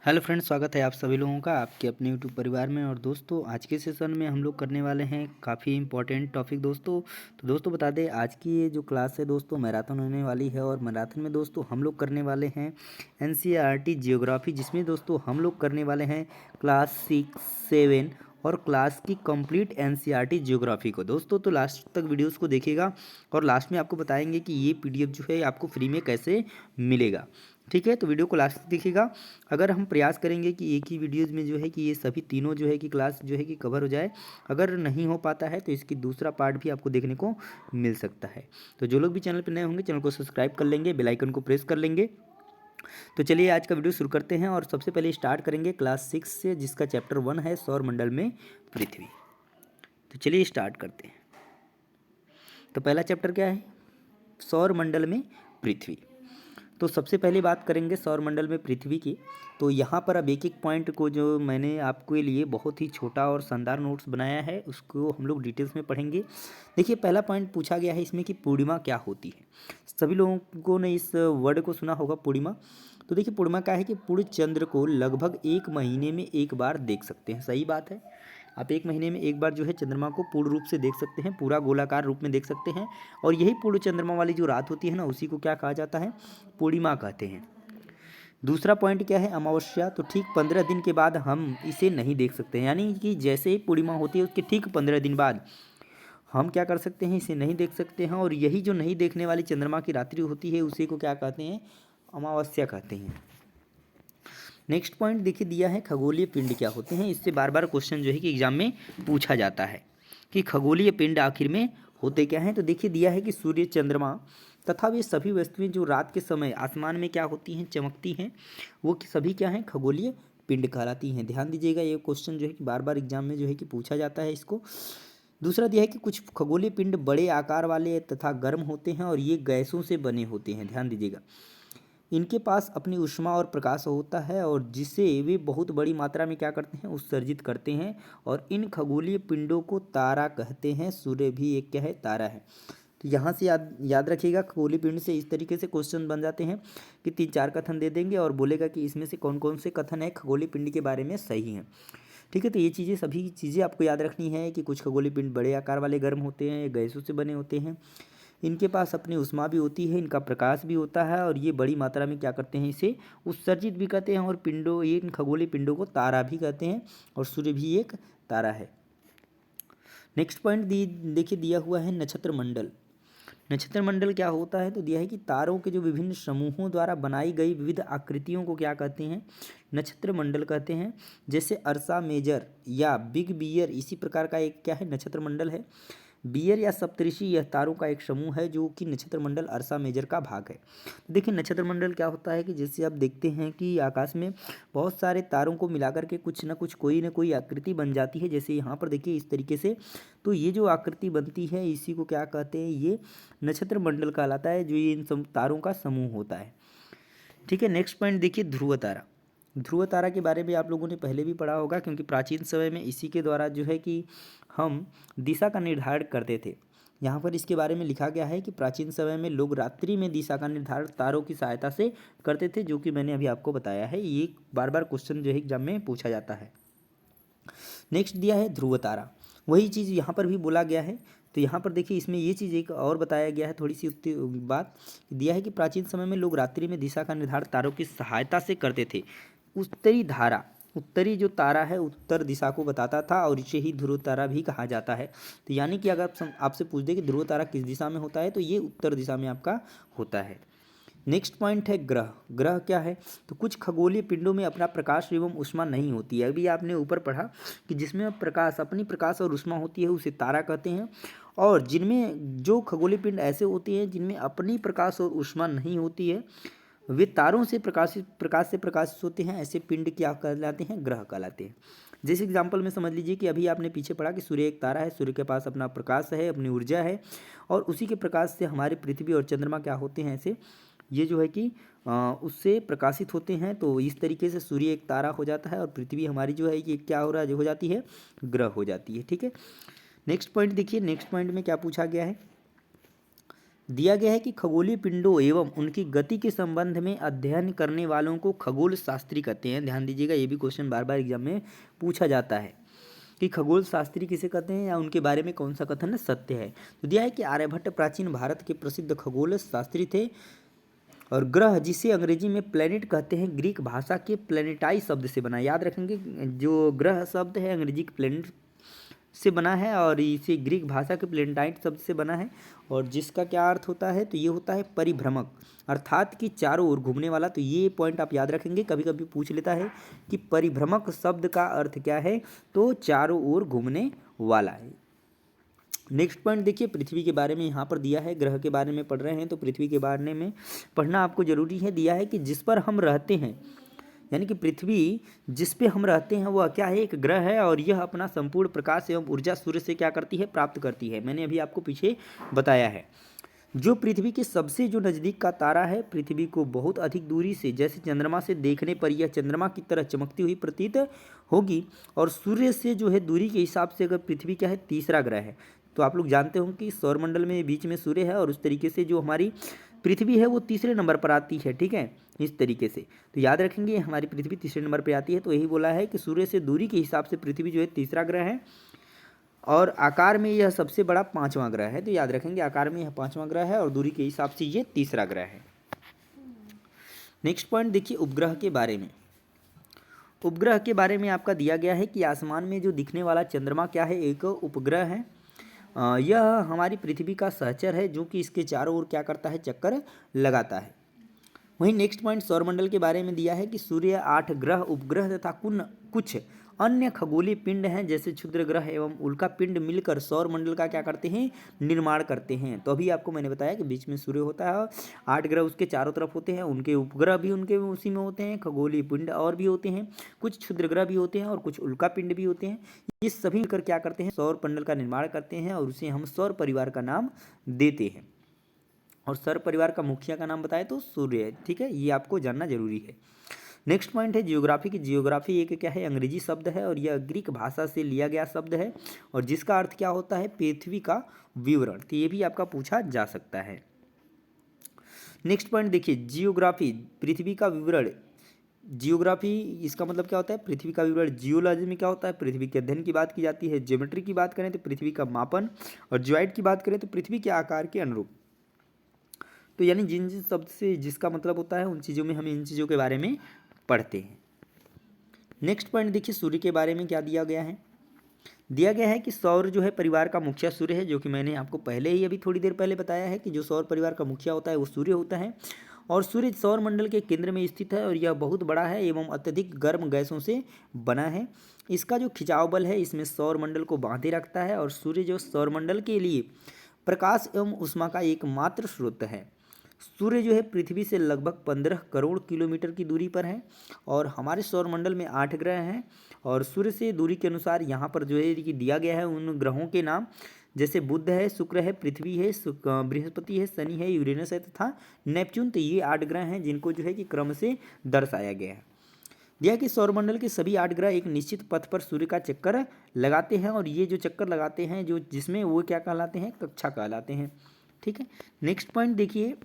Hello friends, स्वागत है आप सभी लोगों का आपके अपने यूट्यूब परिवार में। और दोस्तों, आज के सेशन में हम लोग करने वाले हैं काफ़ी इंपॉर्टेंट टॉपिक दोस्तों। तो दोस्तों बता दें, आज की ये जो क्लास है दोस्तों मैराथन होने वाली है। और मैराथन में दोस्तों हम लोग करने वाले हैं एनसीईआरटी जियोग्राफी, जिसमें दोस्तों हम लोग करने वाले हैं क्लास 6, 7 और क्लास की कंप्लीट एनसीईआरटी जियोग्राफी को दोस्तों। तो लास्ट तक वीडियोस को देखिएगा और लास्ट में आपको बताएंगे कि ये पीडीएफ जो है आपको फ्री में कैसे मिलेगा। ठीक है, तो वीडियो को लास्ट तक देखिएगा। अगर हम प्रयास करेंगे कि एक ही वीडियोज़ में जो है कि ये सभी तीनों जो है कि क्लास जो है कि कवर हो जाए। अगर नहीं हो पाता है तो इसकी दूसरा पार्ट भी आपको देखने को मिल सकता है। तो जो लोग भी चैनल पर नए होंगे, चैनल को सब्सक्राइब कर लेंगे, बेल आइकन को प्रेस कर लेंगे। तो चलिए आज का वीडियो शुरू करते हैं और सबसे पहले स्टार्ट करेंगे क्लास 6 से, जिसका चैप्टर 1 है सौर मंडल में पृथ्वी। तो चलिए स्टार्ट करते हैं। तो पहला चैप्टर क्या है? सौर मंडल में पृथ्वी। तो सबसे पहले बात करेंगे सौरमंडल में पृथ्वी की। तो यहाँ पर अब एक एक पॉइंट को जो मैंने आपके लिए बहुत ही छोटा और शानदार नोट्स बनाया है उसको हम लोग डिटेल्स में पढ़ेंगे। देखिए, पहला पॉइंट पूछा गया है इसमें कि पूर्णिमा क्या होती है। सभी लोगों ने इस वर्ड को सुना होगा, पूर्णिमा। तो देखिए, पूर्णिमा क्या है कि पूर्ण चंद्र को लगभग एक महीने में एक बार देख सकते हैं। सही बात है, आप एक महीने में एक बार जो है चंद्रमा को पूर्ण रूप से देख सकते हैं, पूरा गोलाकार रूप में देख सकते हैं। और यही पूर्ण चंद्रमा वाली जो रात होती है ना, उसी को क्या कहा जाता है? पूर्णिमा कहते हैं। दूसरा पॉइंट क्या है? अमावस्या। तो ठीक 15 दिन के बाद हम इसे नहीं देख सकते हैं, यानी कि जैसे ही पूर्णिमा होती है उसके ठीक 15 दिन बाद हम क्या कर सकते हैं? इसे नहीं देख सकते हैं। और यही जो नहीं देखने वाली चंद्रमा की रात्रि होती है उसी को क्या कहते हैं? अमावस्या कहते हैं। नेक्स्ट पॉइंट देखिए दिया है, खगोलीय पिंड क्या होते हैं। इससे बार बार क्वेश्चन जो है कि एग्जाम में पूछा जाता है कि खगोलीय पिंड आखिर में होते क्या हैं। तो देखिए दिया है कि सूर्य, चंद्रमा तथा वे सभी वस्तुएं जो रात के समय आसमान में क्या होती हैं? चमकती हैं। वो सभी क्या हैं? खगोलीय पिंड कहलाती हैं। ध्यान दीजिएगा, ये क्वेश्चन जो है कि बार बार एग्जाम में जो है कि पूछा जाता है इसको। दूसरा दिया है कि कुछ खगोलीय पिंड बड़े आकार वाले तथा गर्म होते हैं और ये गैसों से बने होते हैं। ध्यान दीजिएगा, इनके पास अपनी ऊष्मा और प्रकाश होता है और जिसे वे बहुत बड़ी मात्रा में क्या करते हैं? उत्सर्जित करते हैं। और इन खगोलीय पिंडों को तारा कहते हैं। सूर्य भी एक क्या है? तारा है। तो यहाँ से याद याद रखिएगा, खगोलीय पिंड से इस तरीके से क्वेश्चन बन जाते हैं कि 3-4 कथन दे देंगे और बोलेगा कि इसमें से कौन कौन से कथन है खगोलीय पिंड के बारे में सही हैं। ठीक है, तो ये चीज़ें सभी चीज़ें आपको याद रखनी है कि कुछ खगोलीय पिंड बड़े आकार वाले गर्म होते हैं, गैसों से बने होते हैं, इनके पास अपनी ऊष्मा भी होती है, इनका प्रकाश भी होता है और ये बड़ी मात्रा में क्या करते हैं? इसे उत्सर्जित भी करते हैं। और पिंडों, ये इन खगोलीय पिंडों को तारा भी कहते हैं और सूर्य भी एक तारा है। नेक्स्ट पॉइंट देखिए दिया हुआ है नक्षत्र मंडल। नक्षत्र मंडल क्या होता है? तो दिया है कि तारों के जो विभिन्न समूहों द्वारा बनाई गई विविध आकृतियों को क्या कहते हैं? नक्षत्र मंडल कहते हैं। जैसे अर्सा मेजर या बिग बियर, इसी प्रकार का एक क्या है? नक्षत्र मंडल है। बियर या सप्तऋषि यह तारों का एक समूह है जो कि नक्षत्र मंडल अर्सा मेजर का भाग है। तो देखिए, नक्षत्र मंडल क्या होता है कि जैसे आप देखते हैं कि आकाश में बहुत सारे तारों को मिलाकर के कुछ ना कोई आकृति बन जाती है। जैसे यहाँ पर देखिए इस तरीके से, तो ये जो आकृति बनती है इसी को क्या कहते हैं? ये नक्षत्र मंडल कहलाता है, जो ये इन तारों का समूह होता है। ठीक है, नेक्स्ट पॉइंट देखिए ध्रुव तारा। ध्रुव तारा के बारे में आप लोगों ने पहले भी पढ़ा होगा, क्योंकि प्राचीन समय में इसी के द्वारा जो है कि हम दिशा का निर्धारण करते थे। यहाँ पर इसके बारे में लिखा गया है कि प्राचीन समय में लोग रात्रि में दिशा का निर्धारण तारों की सहायता से करते थे, जो कि मैंने अभी आपको बताया है। ये बार बार क्वेश्चन जो है एग्जाम में पूछा जाता है। नेक्स्ट दिया है ध्रुव तारा, वही चीज़ यहाँ पर भी बोला गया है। तो यहाँ पर देखिए इसमें ये चीज़ एक और बताया गया है, थोड़ी सी बात दिया है कि प्राचीन समय में लोग रात्रि में दिशा का निर्धारण तारों की सहायता से करते थे। उत्तरी धारा, उत्तरी जो तारा है उत्तर दिशा को बताता था और इसे ही ध्रुव तारा भी कहा जाता है। तो यानी कि अगर आपसे पूछ दे कि ध्रुव तारा किस दिशा में होता है, तो ये उत्तर दिशा में आपका होता है। नेक्स्ट पॉइंट है ग्रह। ग्रह क्या है? तो कुछ खगोलीय पिंडों में अपना प्रकाश एवं ऊष्मा नहीं होती है। अभी आपने ऊपर पढ़ा कि जिसमें प्रकाश, अपनी प्रकाश और ऊष्मा होती है उसे तारा कहते हैं। और जिनमें जो खगोलीय पिंड ऐसे होते हैं जिनमें अपनी प्रकाश और ऊष्मा नहीं होती है, वे तारों से प्रकाशित होते हैं। ऐसे पिंड क्या कहलाते हैं? ग्रह कहलाते हैं। जैसे एग्जाम्पल में समझ लीजिए कि अभी आपने पीछे पढ़ा कि सूर्य एक तारा है, सूर्य के पास अपना प्रकाश है, अपनी ऊर्जा है और उसी के प्रकाश से हमारी पृथ्वी और चंद्रमा क्या होते हैं? ऐसे ये जो है कि उससे प्रकाशित होते हैं। तो इस तरीके से सूर्य एक तारा हो जाता है और पृथ्वी हमारी जो है कि क्या हो रहा है? जो हो जाती है, ग्रह हो जाती है। ठीक है, नेक्स्ट पॉइंट देखिए, नेक्स्ट पॉइंट में क्या पूछा गया है? दिया गया है कि खगोलीय पिंडों एवं उनकी गति के संबंध में अध्ययन करने वालों को खगोल शास्त्री कहते हैं। ध्यान दीजिएगा, ये भी क्वेश्चन बार बार एग्जाम में पूछा जाता है कि खगोल शास्त्री किसे कहते हैं या उनके बारे में कौन सा कथन सत्य है। तो दिया है कि आर्यभट्ट प्राचीन भारत के प्रसिद्ध खगोल शास्त्री थे। और ग्रह, जिसे अंग्रेजी में प्लेनेट कहते हैं, ग्रीक भाषा के प्लेनेटाई शब्द से बना। याद रखेंगे, जो ग्रह शब्द है अंग्रेजी के प्लेनेट से बना है और इसे ग्रीक भाषा के प्लेनेटाइट शब्द से बना है। और जिसका क्या अर्थ होता है, तो ये होता है परिभ्रमक, अर्थात कि चारों ओर घूमने वाला। तो ये पॉइंट आप याद रखेंगे, कभी कभी पूछ लेता है कि परिभ्रमक शब्द का अर्थ क्या है, तो चारों ओर घूमने वाला है। नेक्स्ट पॉइंट देखिए, पृथ्वी के बारे में यहाँ पर दिया है। ग्रह के बारे में पढ़ रहे हैं तो पृथ्वी के बारे में पढ़ना आपको जरूरी है। दिया है कि जिस पर हम रहते हैं, यानी कि पृथ्वी जिस पे हम रहते हैं वह क्या है, एक ग्रह है। और यह अपना संपूर्ण प्रकाश एवं ऊर्जा सूर्य से क्या करती है, प्राप्त करती है। मैंने अभी आपको पीछे बताया है। जो पृथ्वी के सबसे जो नज़दीक का तारा है, पृथ्वी को बहुत अधिक दूरी से, जैसे चंद्रमा से देखने पर यह चंद्रमा की तरह चमकती हुई प्रतीत होगी। और सूर्य से जो है दूरी के हिसाब से अगर पृथ्वी क्या है, तीसरा ग्रह है। तो आप लोग जानते होंगे कि सौरमंडल में बीच में सूर्य है और उस तरीके से जो हमारी पृथ्वी है वो तीसरे नंबर पर आती है। ठीक है, इस तरीके से तो याद रखेंगे हमारी पृथ्वी तीसरे नंबर पर आती है। तो यही बोला है कि सूर्य से दूरी के हिसाब से पृथ्वी जो है तीसरा ग्रह है और आकार में यह सबसे बड़ा पांचवां ग्रह है। तो याद रखेंगे, आकार में यह पांचवां ग्रह है और दूरी के हिसाब से ये तीसरा ग्रह है। नेक्स्ट पॉइंट देखिए, उपग्रह के बारे में। उपग्रह के बारे में आपका दिया गया है कि आसमान में जो दिखने वाला चंद्रमा क्या है, एक उपग्रह है। यह हमारी पृथ्वी का सहचर है जो कि इसके चारों ओर क्या करता है, चक्कर लगाता है। वहीं नेक्स्ट पॉइंट सौरमंडल के बारे में दिया है कि सूर्य, 8 ग्रह, उपग्रह तथा कुछ अन्य खगोलीय पिंड हैं जैसे क्षुद्र ग्रह एवं उल्का पिंड मिलकर सौरमंडल का क्या करते हैं, निर्माण करते हैं। तो अभी आपको मैंने बताया कि बीच में सूर्य होता है, 8 ग्रह उसके चारों तरफ होते हैं, उनके उपग्रह भी उनके उसी में होते हैं, खगोलीय पिंड और भी होते हैं, कुछ क्षुद्र ग्रह भी होते हैं और कुछ उल्का पिंड भी होते हैं। ये सभी मिलकर क्या करते हैं, सौर मंडल का निर्माण करते हैं और उसे हम सौर परिवार का नाम देते हैं। और सौर परिवार का मुखिया का नाम बताए तो सूर्य है। ठीक है, ये आपको जानना जरूरी है। नेक्स्ट पॉइंट है जियोग्राफी की। जियोग्राफी एक क्या है, अंग्रेजी शब्द है और यह ग्रीक भाषा से लिया गया शब्द है और जिसका अर्थ क्या होता है, पृथ्वी का विवरण। तो ये भी आपका पूछा जा सकता है। नेक्स्ट पॉइंट देखिए, जियोग्राफी, पृथ्वी का विवरण। जियोग्राफी इसका मतलब क्या होता है, पृथ्वी का विवरण। जियोलॉजी में क्या होता है, पृथ्वी के अध्ययन की बात की जाती है। ज्योमेट्री की बात करें तो पृथ्वी का मापन, और जियोइड की बात करें तो पृथ्वी के आकार के अनुरूप। तो यानी जिन जिन शब्द से जिसका मतलब होता है उन चीज़ों में हम इन चीज़ों के बारे में पढ़ते हैं। नेक्स्ट पॉइंट देखिए, सूर्य के बारे में क्या दिया गया है। दिया गया है कि सौर जो है परिवार का मुखिया सूर्य है, जो कि मैंने आपको पहले ही अभी थोड़ी देर पहले बताया है कि जो सौर परिवार का मुखिया होता है वो सूर्य होता है। और सूर्य सौर मंडल के केंद्र में स्थित है और यह बहुत बड़ा है एवं अत्यधिक गर्म गैसों से बना है। इसका जो खिंचाव बल है इसमें सौर मंडल को बांधे रखता है और सूर्य जो सौर मंडल के लिए प्रकाश एवं ऊष्मा का एकमात्र स्रोत है। सूर्य जो है पृथ्वी से लगभग 15 करोड़ किलोमीटर की दूरी पर है और हमारे सौरमंडल में 8 ग्रह हैं। और सूर्य से दूरी के अनुसार यहाँ पर जो है कि दिया गया है उन ग्रहों के नाम, जैसे बुध है, शुक्र है, पृथ्वी है, बृहस्पति है, शनि है, यूरेनस है तथा नेपच्यून। तो ये 8 ग्रह हैं जिनको जो है कि क्रम से दर्शाया गया है। दिया कि सौरमंडल के सभी 8 ग्रह एक निश्चित पथ पर सूर्य का चक्कर लगाते हैं और ये जो चक्कर लगाते हैं जो जिसमें वो क्या कहलाते हैं, कक्षा कहलाते हैं। ठीक है, नेक्स्ट पॉइंट देखिए,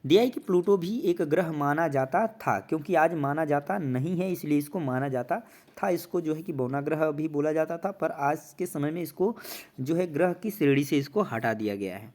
दिया है कि प्लूटो भी एक ग्रह माना जाता था, क्योंकि आज माना जाता नहीं है इसलिए इसको माना जाता था। इसको जो है कि बौना ग्रह भी बोला जाता था, पर आज के समय में इसको जो है ग्रह की श्रेणी से इसको हटा दिया गया है।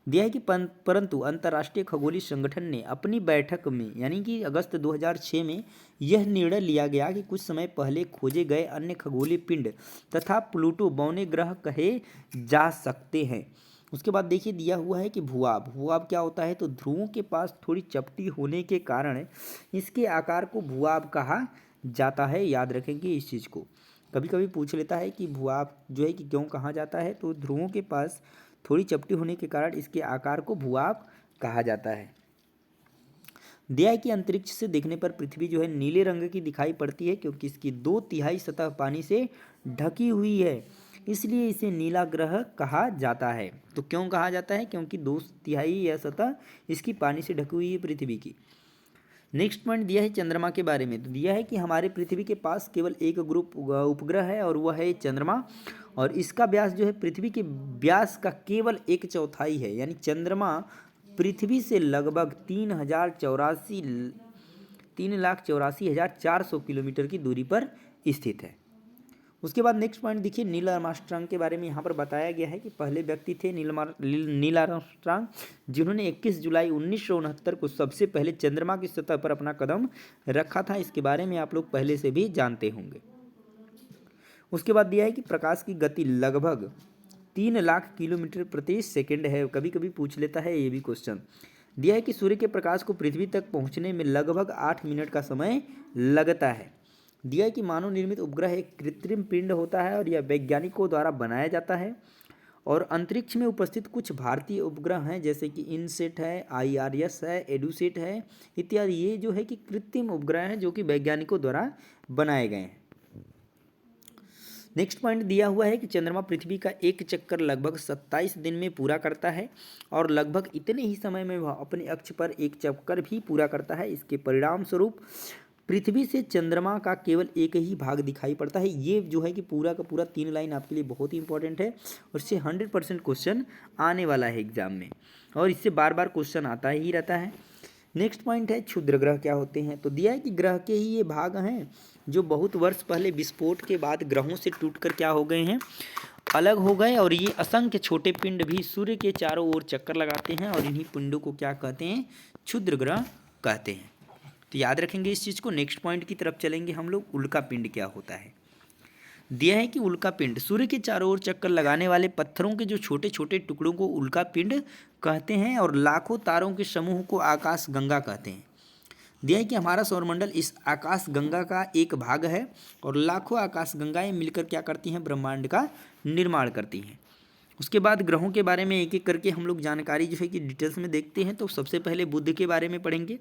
दिया है कि परंतु अंतर्राष्ट्रीय खगोलीय संगठन ने अपनी बैठक में यानी कि अगस्त 2006 में यह निर्णय लिया गया कि कुछ समय पहले खोजे गए अन्य खगोलीय पिंड तथा प्लूटो बौने ग्रह कहे जा सकते हैं। उसके बाद देखिए दिया हुआ है कि भूआब। भूआब क्या होता है, तो ध्रुवों के पास थोड़ी चपटी होने के कारण इसके आकार को भूआब कहा जाता है। याद रखेंगे इस चीज़ को, कभी कभी पूछ लेता है कि भूआब जो है कि क्यों कहा जाता है, तो ध्रुवों के पास थोड़ी चपटी होने के कारण इसके आकार को भूआब कहा जाता है। दिया है कि अंतरिक्ष से देखने पर पृथ्वी जो है नीले रंग की दिखाई पड़ती है क्योंकि इसकी 2/3 सतह पानी से ढकी हुई है, इसलिए इसे नीला ग्रह कहा जाता है। तो क्यों कहा जाता है, क्योंकि 2/3 यह सतह इसकी पानी से ढकी हुई है पृथ्वी की। नेक्स्ट पॉइंट दिया है चंद्रमा के बारे में। तो दिया है कि हमारे पृथ्वी के पास केवल एक ग्रुप उपग्रह है और वह है चंद्रमा, और इसका व्यास जो है पृथ्वी के व्यास का केवल 1/4 है। यानी चंद्रमा पृथ्वी से लगभग 3,84,400 किलोमीटर की दूरी पर स्थित है। उसके बाद नेक्स्ट पॉइंट देखिए, नील आर्मस्ट्रांग के बारे में यहाँ पर बताया गया है कि पहले व्यक्ति थे नील आर्मस्ट्रांग, जिन्होंने 21 जुलाई 1969 को सबसे पहले चंद्रमा की सतह पर अपना कदम रखा था। इसके बारे में आप लोग पहले से भी जानते होंगे। उसके बाद दिया है कि प्रकाश की गति लगभग 3 लाख किलोमीटर प्रति सेकंड है। कभी कभी पूछ लेता है ये भी क्वेश्चन। दिया है कि सूर्य के प्रकाश को पृथ्वी तक पहुँचने में लगभग 8 मिनट का समय लगता है। दिया है कि मानव निर्मित उपग्रह एक कृत्रिम पिंड होता है और यह वैज्ञानिकों द्वारा बनाया जाता है। और अंतरिक्ष में उपस्थित कुछ भारतीय उपग्रह हैं, जैसे कि इनसेट है, IRS है, एडुसेट है इत्यादि। ये जो है कि कृत्रिम उपग्रह हैं जो कि वैज्ञानिकों द्वारा बनाए गए हैं। नेक्स्ट पॉइंट दिया हुआ है कि चंद्रमा पृथ्वी का एक चक्कर लगभग 27 दिन में पूरा करता है और लगभग इतने ही समय में वह अपने अक्ष पर एक चक्कर भी पूरा करता है। इसके परिणाम स्वरूप पृथ्वी से चंद्रमा का केवल एक ही भाग दिखाई पड़ता है। ये जो है कि पूरा का पूरा 3 लाइन आपके लिए बहुत ही इंपॉर्टेंट है और इससे 100% क्वेश्चन आने वाला है एग्जाम में, और इससे बार बार क्वेश्चन आता ही रहता है। नेक्स्ट पॉइंट है क्षुद्र ग्रह क्या होते हैं। तो दिया है कि ग्रह के ही ये भाग हैं जो बहुत वर्ष पहले विस्फोट के बाद ग्रहों से टूटकर क्या हो गए हैं, अलग हो गए, और ये असंख्य छोटे पिंड भी सूर्य के चारों ओर चक्कर लगाते हैं और इन्हीं पिंडों को क्या कहते हैं, क्षुद्र ग्रह कहते हैं। तो याद रखेंगे इस चीज़ को। नेक्स्ट पॉइंट की तरफ चलेंगे हम लोग। उल्का पिंड क्या होता है। दिया है कि उल्का पिंड सूर्य के चारों ओर चक्कर लगाने वाले पत्थरों के जो छोटे छोटे टुकड़ों को उल्का पिंड कहते हैं, और लाखों तारों के समूह को आकाश गंगा कहते हैं। दिया है कि हमारा सौरमंडल इस आकाश गंगा का एक भाग है और लाखों आकाश गंगाएं मिलकर क्या करती हैं, ब्रह्मांड का निर्माण करती हैं। उसके बाद ग्रहों के बारे में एक एक करके हम लोग जानकारी जो है कि डिटेल्स में देखते हैं। तो सबसे पहले बुध के बारे में पढ़ेंगे।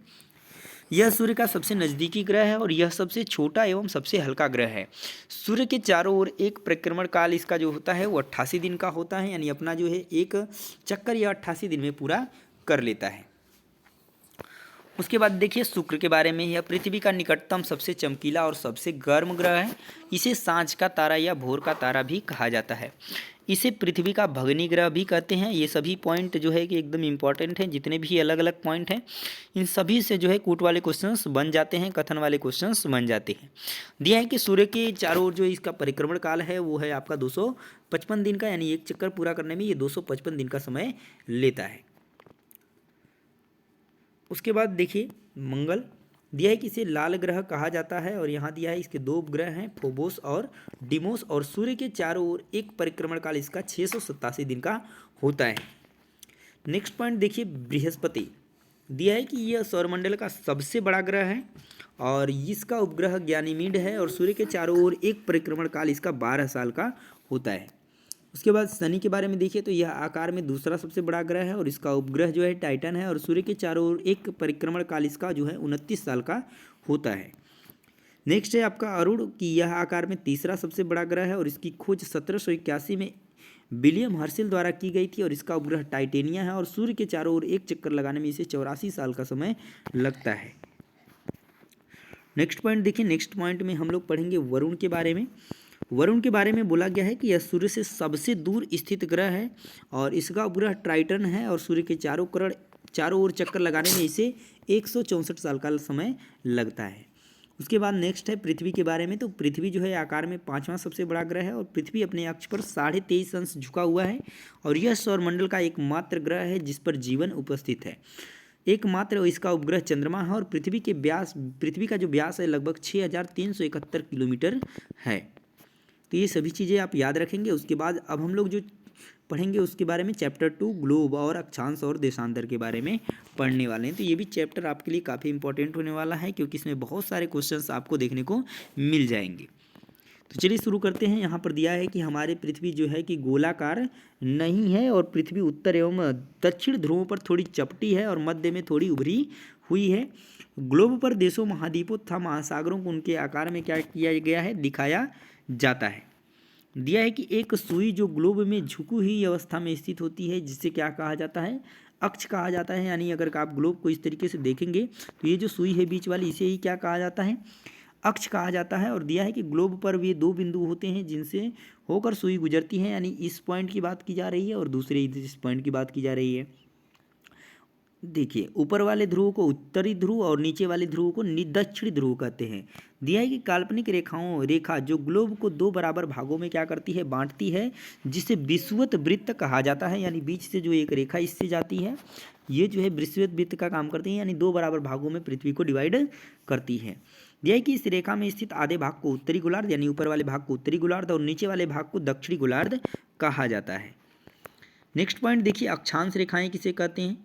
यह सूर्य का सबसे नज़दीकी ग्रह है और यह सबसे छोटा एवं सबसे हल्का ग्रह है। सूर्य के चारों ओर एक परिक्रमण काल इसका जो होता है वो 88 दिन का होता है। यानी अपना जो है एक चक्कर यह 88 दिन में पूरा कर लेता है। उसके बाद देखिए शुक्र के बारे में। यह पृथ्वी का निकटतम सबसे चमकीला और सबसे गर्म ग्रह है। इसे सांझ का तारा या भोर का तारा भी कहा जाता है। इसे पृथ्वी का भगनी ग्रह भी कहते हैं। ये सभी पॉइंट जो है कि एकदम इंपॉर्टेंट हैं। जितने भी अलग अलग पॉइंट हैं इन सभी से जो है कूट वाले क्वेश्चंस बन जाते हैं, कथन वाले क्वेश्चंस बन जाते हैं। दिया है कि सूर्य के चारों ओर जो इसका परिक्रमण काल है वो है आपका 255 दिन का। यानी एक चक्कर पूरा करने में ये 255 दिन का समय लेता है। उसके बाद देखिए मंगल। दिया है कि इसे लाल ग्रह कहा जाता है और यहाँ दिया है इसके 2 उपग्रह हैं, फोबोस और डिमोस, और सूर्य के चारों ओर एक परिक्रमण काल इसका 687 दिन का होता है। नेक्स्ट पॉइंट देखिए बृहस्पति। दिया है कि यह सौरमंडल का सबसे बड़ा ग्रह है और इसका उपग्रह ज्ञानीमीड है और सूर्य के चारों ओर एक परिक्रमण काल इसका 12 साल का होता है। उसके बाद शनि के बारे में देखिए तो यह आकार में दूसरा सबसे बड़ा ग्रह है और इसका उपग्रह जो है टाइटन है और सूर्य के चारों ओर एक परिक्रमण काल इसका जो है 29 साल का होता है। नेक्स्ट है आपका अरुण की यह आकार में तीसरा सबसे बड़ा ग्रह है और इसकी खोज 1781 में विलियम हर्शेल द्वारा की गई थी और इसका उपग्रह टाइटेनिया है और सूर्य के चारों ओर एक चक्कर लगाने में इसे 84 साल का समय लगता है। नेक्स्ट पॉइंट देखिए। नेक्स्ट पॉइंट में हम लोग पढ़ेंगे वरुण के बारे में। वरुण के बारे में बोला गया है कि यह सूर्य से सबसे दूर स्थित ग्रह है और इसका उपग्रह ट्राइटन है और सूर्य के चारों ओर चक्कर लगाने में इसे 164 साल का समय लगता है। उसके बाद नेक्स्ट है पृथ्वी के बारे में। तो पृथ्वी जो है आकार में 5वां सबसे बड़ा ग्रह है और पृथ्वी अपने अक्ष पर 23.5 अंश झुका हुआ है और यह सौरमंडल का एकमात्र ग्रह है जिस पर जीवन उपस्थित है। एकमात्र इसका उपग्रह चंद्रमा है और पृथ्वी का जो व्यास है लगभग 6371 किलोमीटर है। तो ये सभी चीज़ें आप याद रखेंगे। उसके बाद अब हम लोग जो पढ़ेंगे उसके बारे में चैप्टर 2 ग्लोब और अक्षांश और देशांतर के बारे में पढ़ने वाले हैं। तो ये भी चैप्टर आपके लिए काफ़ी इंपॉर्टेंट होने वाला है क्योंकि इसमें बहुत सारे क्वेश्चंस आपको देखने को मिल जाएंगे। तो चलिए शुरू करते हैं। यहाँ पर दिया है कि हमारे पृथ्वी जो है कि गोलाकार नहीं है और पृथ्वी उत्तर एवं दक्षिण ध्रुवों पर थोड़ी चपटी है और मध्य में थोड़ी उभरी हुई है। ग्लोब पर देशों, महाद्वीपों तथा महासागरों को उनके आकार में क्या किया गया है, दिखाया जाता है। दिया है कि एक सुई जो ग्लोब में झुकी हुई अवस्था में स्थित होती है जिसे क्या कहा जाता है, अक्ष कहा जाता है। यानी अगर आप ग्लोब को इस तरीके से देखेंगे तो ये जो सुई है बीच वाली, इसे ही क्या कहा जाता है, अक्ष कहा जाता है। और दिया है कि ग्लोब पर भी दो बिंदु होते हैं जिनसे होकर सुई गुजरती है, यानी इस पॉइंट की बात की जा रही है और दूसरे इस पॉइंट की बात की जा रही है। देखिए, ऊपर वाले ध्रुव को उत्तरी ध्रुव और नीचे वाले ध्रुव को दक्षिणी ध्रुव कहते हैं। दिया है कि काल्पनिक रेखा जो ग्लोब को दो बराबर भागों में क्या करती है, बांटती है, जिसे विषुवत वृत्त कहा जाता है। यानी बीच से जो एक रेखा इससे जाती है, ये जो है विषुवत वृत्त का काम करती है, यानी दो बराबर भागों में पृथ्वी को डिवाइड करती है। दिया है कि इस रेखा में स्थित आधे भाग को उत्तरी गोलार्ध, यानी ऊपर वाले भाग को उत्तरी गोलार्ध और नीचे वाले भाग को दक्षिणी गोलार्ध कहा जाता है। नेक्स्ट पॉइंट देखिए, अक्षांश रेखाएं किसे कहते हैं।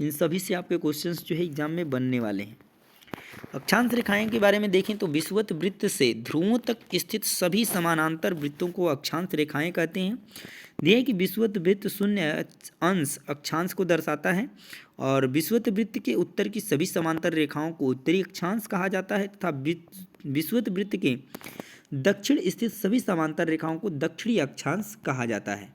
इन सभी से आपके क्वेश्चंस जो है एग्जाम में बनने वाले हैं। अक्षांश रेखाएं के बारे में देखें तो विषुवत वृत्त से ध्रुवों तक स्थित सभी समानांतर वृत्तों को अक्षांश रेखाएं कहते हैं। दिया है कि विषुवत वृत्त शून्य अंश अक्षांश को दर्शाता है और विषुवत वृत्त के उत्तर की सभी समांतर रेखाओं को उत्तरी अक्षांश कहा जाता है तथा विषुवत वृत्त के दक्षिण स्थित सभी समांतर रेखाओं को दक्षिणी अक्षांश कहा जाता है।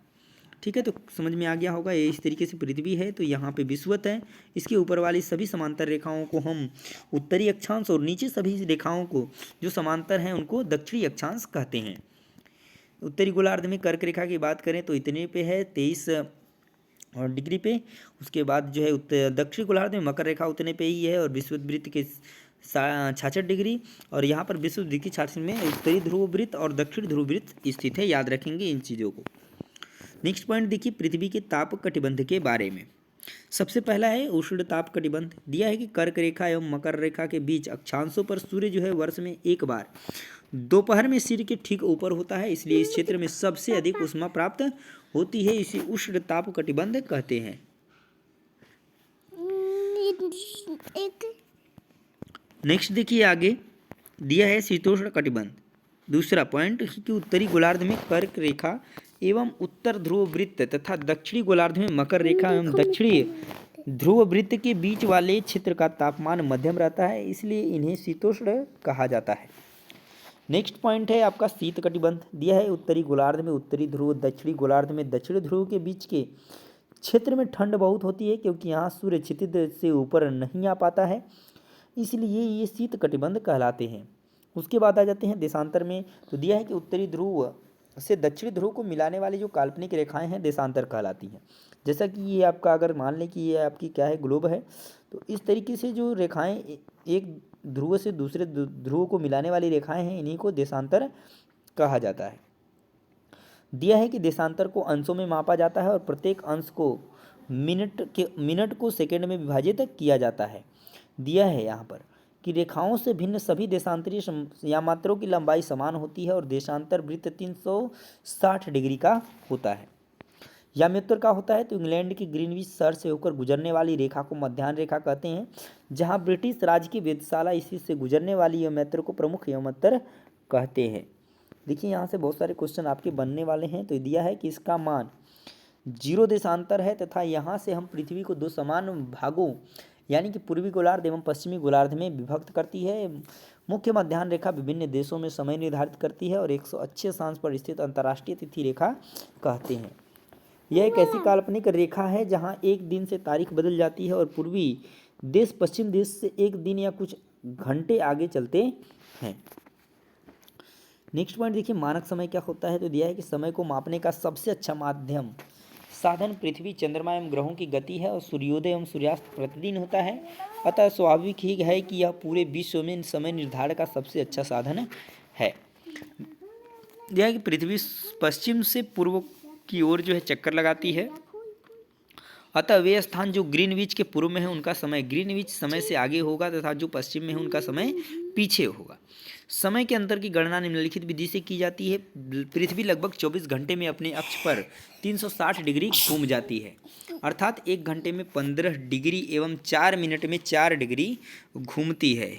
ठीक है, तो समझ में आ गया होगा। ये इस तरीके से पृथ्वी है तो यहाँ पे विषुवत है, इसके ऊपर वाली सभी समांतर रेखाओं को हम उत्तरी अक्षांश और नीचे सभी रेखाओं को जो समांतर हैं उनको दक्षिणी अक्षांश कहते हैं। उत्तरी गोलार्ध में कर्क रेखा की बात करें तो इतने पे है 23 और डिग्री पे। उसके बाद जो है दक्षिण गोलार्ध में मकर रेखा उतने पे ही है और विषुवत वृत्त के 66 डिग्री। और यहाँ पर विषुवत वृत्त की 66 में उत्तरी ध्रुव वृत्त और दक्षिण ध्रुव वृत्त स्थित है। याद रखेंगे इन चीज़ों को। नेक्स्ट पॉइंट देखिए, पृथ्वी के ताप कटिबंध के बारे में। सबसे पहला है उष्ण ताप कटिबंध। दिया है कि कर्क रेखा एवं मकर रेखा के बीच अक्षांशों पर सूर्य जो है वर्ष में एक बार दोपहर में सिर के ठीक ऊपर होता है, इसलिए इस क्षेत्र में सबसे अधिक ऊष्मा प्राप्त होती है। इसे उष्ण ताप कटिबंध कहते हैं। नेक्स्ट देखिए आगे दिया है शीतोष्ण कटिबंध। दूसरा पॉइंट कि उत्तरी गोलार्ध में कर्क रेखा एवं उत्तर ध्रुव वृत्त तथा दक्षिणी गोलार्ध में मकर रेखा एवं दक्षिणी ध्रुव वृत्त के बीच वाले क्षेत्र का तापमान मध्यम रहता है, इसलिए इन्हें शीतोष्ण कहा जाता है। नेक्स्ट पॉइंट है आपका शीत कटिबंध। दिया है उत्तरी गोलार्ध में उत्तरी ध्रुव, दक्षिणी गोलार्ध में दक्षिणी ध्रुव के बीच के क्षेत्र में ठंड बहुत होती है, क्योंकि यहाँ सूर्य क्षितिज से ऊपर नहीं आ पाता है, इसलिए ये शीत कटिबंध कहलाते हैं। उसके बाद आ जाते हैं देशांतर में। तो दिया है कि उत्तरी ध्रुव से दक्षिणी ध्रुव को मिलाने वाली जो काल्पनिक रेखाएं हैं देशांतर कहलाती हैं। जैसा कि ये आपका अगर मान लें कि ये आपकी क्या है, ग्लोब है, तो इस तरीके से जो रेखाएं एक ध्रुव से दूसरे ध्रुव को मिलाने वाली रेखाएं हैं, इन्हीं को देशांतर कहा जाता है। दिया है कि देशांतर को अंशों में मापा जाता है और प्रत्येक अंश को मिनट को सेकेंड में विभाजित किया जाता है। दिया है यहाँ पर कि रेखाओं से भिन्न सभी देशांतरीय यामात्रों की लंबाई समान होती है और देशांतर वृत्त 360 डिग्री का होता है। यामात्र का होता है तो इंग्लैंड की ग्रीनविच शहर से होकर गुजरने वाली रेखा को मध्याह्न रेखा कहते हैं। जहां ब्रिटिश राज की वेधशाला इसी से गुजरने वाली यामात्र को प्रमुख यामात्र कहते हैं। देखिए, यहाँ से बहुत सारे क्वेश्चन आपके बनने वाले हैं। तो दिया है कि इसका मान 0 देशांतर है तथा यहाँ से हम पृथ्वी को दो समान भागों यानी कि पूर्वी गोलार्ध एवं पश्चिमी गोलार्ध में विभक्त करती है। मुख्य मध्याह्न रेखा विभिन्न देशों में समय निर्धारित करती है और 100 अच्छे अक्षांश पर स्थित अंतर्राष्ट्रीय तिथि रेखा कहते हैं। यह एक ऐसी काल्पनिक रेखा है जहां एक दिन से तारीख बदल जाती है और पूर्वी देश पश्चिम देश से एक दिन या कुछ घंटे आगे चलते हैं। नेक्स्ट पॉइंट देखिए, मानक समय क्या होता है। तो दिया है कि समय को मापने का सबसे अच्छा माध्यम साधन पृथ्वी, चंद्रमा एवं ग्रहों की गति है और सूर्योदय एवं सूर्यास्त प्रतिदिन होता है। अतः स्वाभाविक ही है कि यह पूरे विश्व में समय निर्धारण का सबसे अच्छा साधन है। यह कि पृथ्वी पश्चिम से पूर्व की ओर जो है चक्कर लगाती है, अतः वे स्थान जो ग्रीनविच के पूर्व में है उनका समय ग्रीनविच समय से आगे होगा तथा जो पश्चिम में है उनका समय पीछे होगा। समय के अंतर की गणना निम्नलिखित विधि से की जाती है। पृथ्वी लगभग 24 घंटे में अपने अक्ष पर 360 डिग्री घूम जाती है, अर्थात 1 घंटे में 15 डिग्री एवं 4 मिनट में 4 डिग्री घूमती है।